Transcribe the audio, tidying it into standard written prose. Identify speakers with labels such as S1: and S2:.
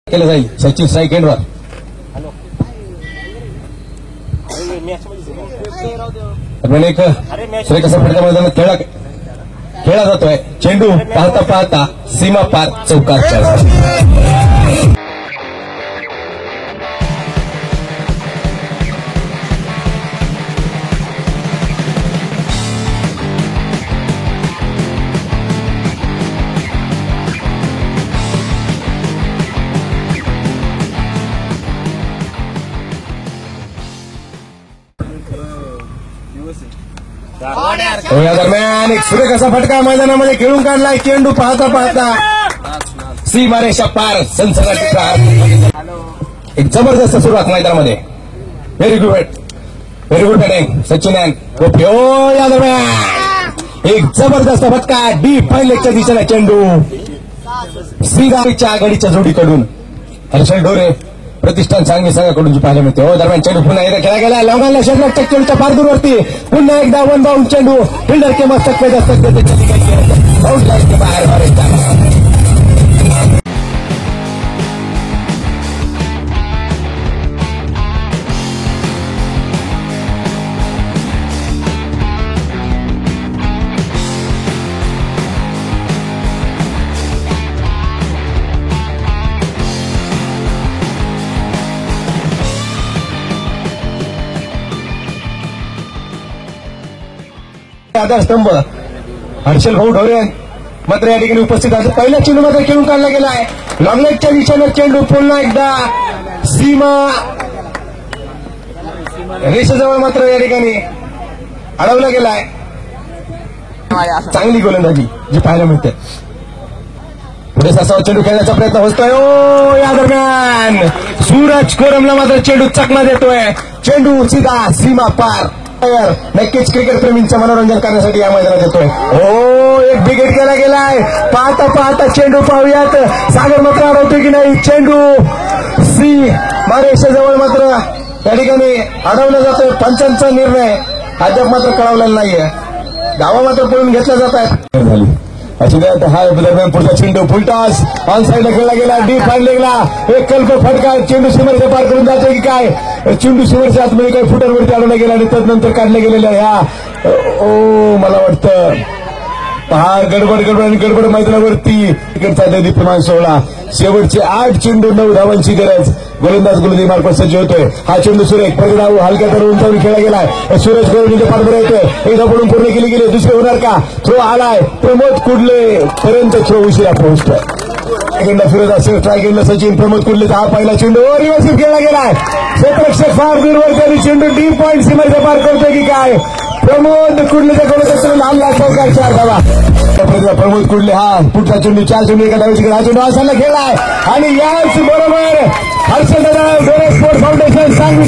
S1: केलं जाईल. सचिन स्ट्राईक एंडवर. एक कसा फटका मैदानात खेळला जातोय. चेंडू पाहता पाहता सीमा पार चौकार. या दरम्यान एक सुरेख असा फटका मैदानामध्ये खेळून काढलाय. चेंडू पाहता पाहता सीमारेषा पार. सनसनाटी प्रहार. एक जबरदस्त सुरुवात मैदानामध्ये. व्हेरी गुड बॅटिंग सचिन या दरम्यान एक जबरदस्त फटका डीप फाईलेगच्या दिशेने. चेंडू श्रीगावीच्या आघाडीच्या जोडीकडून हर्षल ढोरे प्रतिष्ठान सांगली संघाकडून जी पाहायला मिळते. दरम्यान चेंडू पुन्हा एकदा खेळला गेला. लवंगाला क्षेत्रात चेंडूच्या फार दूरवरती. पुन्हा एकदा वन बाउंड चेंडू. फिल्डर के मस्तक पे दस्तक देते. आउट लाईन के बाहेर मारायचा. आधारस्तंभ हर्षल भाऊ ढोरे मात्र या ठिकाणी उपस्थित आहेत. पहिल्या चेंडू मात्र खेळून काढला गेलाय. लॉंगलेगच्या दिशेने चेंडू पुन्हा एकदा सीमा रेषेजवळ मात्र या ठिकाणी अडवला गेलाय. चांगली गोलंदाजी जी पाहायला मिळते. पुढे सासावा चेंडू खेळण्याचा प्रयत्न होतोय. या दरम्यान सूरज कोरमला मात्र चेंडू चकना देतोय. चेंडू सीधा सीमा पार. नक्कीच क्रिकेट प्रेमींचं मनोरंजन करण्यासाठी या मैदानात येतोय. एक विकेट केला गेलाय. पाहता पाहता चेंडू पाहूयात सागर मात्र अडवतोय की नाही. चेंडू सीमारेषेजवळ मात्र या ठिकाणी अडवला जातोय. पंचांचा निर्णय अद्याप मात्र कळवलेला नाहीये. धावा मात्र पळून घेतल्या जात आहेत. झाली अशी हा दरम्यान पुढचा चेंडू फुलटॉस ऑन साईडला खेळला गेला. डीप फाईलेगला एक कल्प फटका. चेंडू सीमारेषा पार करून जातोय की काय. चेंडू सीमारेषा आतमध्ये काही फुटांवरती अडवला गेला आणि तदनंतर काढल्या गेलेल्या ह्या मला वाटतं हा गडबड मैदानावरती क्रिकेटचा दैदिप्यमान सोहळा. शेवटचे 8 चेंडू 9 धावांची गरज. गोलंदाज गोलंदाजी मार्फत सज्ज होतोय. हा चेंडू सुरेख प्रतिधाव हलक्या तर उंचावून खेळला गेलाय. सूरज गोलंदाजी पाठबळ येतोय. एकदा पडून पूर्ण केली गेली. दुसरे होणार का. थ्रो आलाय. प्रमोद कुडले पर्यंत थ्रो उशिरा पोहोचतोय. सेकंडला फिरत असेल. ट्राय केलं सचिन. प्रमोद कुडलेचा हा पहिला चेंडू रिव्हर्सिव्ह खेळला गेलाय. क्षेत्ररक्षक फार दूरवर त्यांनी चेंडू डीप पॉईंट सीमारेषा पार करतोय की काय. प्रमोद कुडलेच्या गोलंदाजीला हल्ला चौकार 4 धावा. प्रमोद कुडले हा पुढचा चेंडू 4 चेंडू एका डावीकडे. हा चेंडू असायला खेळलाय आणि याच बरोबर हर्षल ढोरे स्पोर्ट्स फाउंडेशन सांगली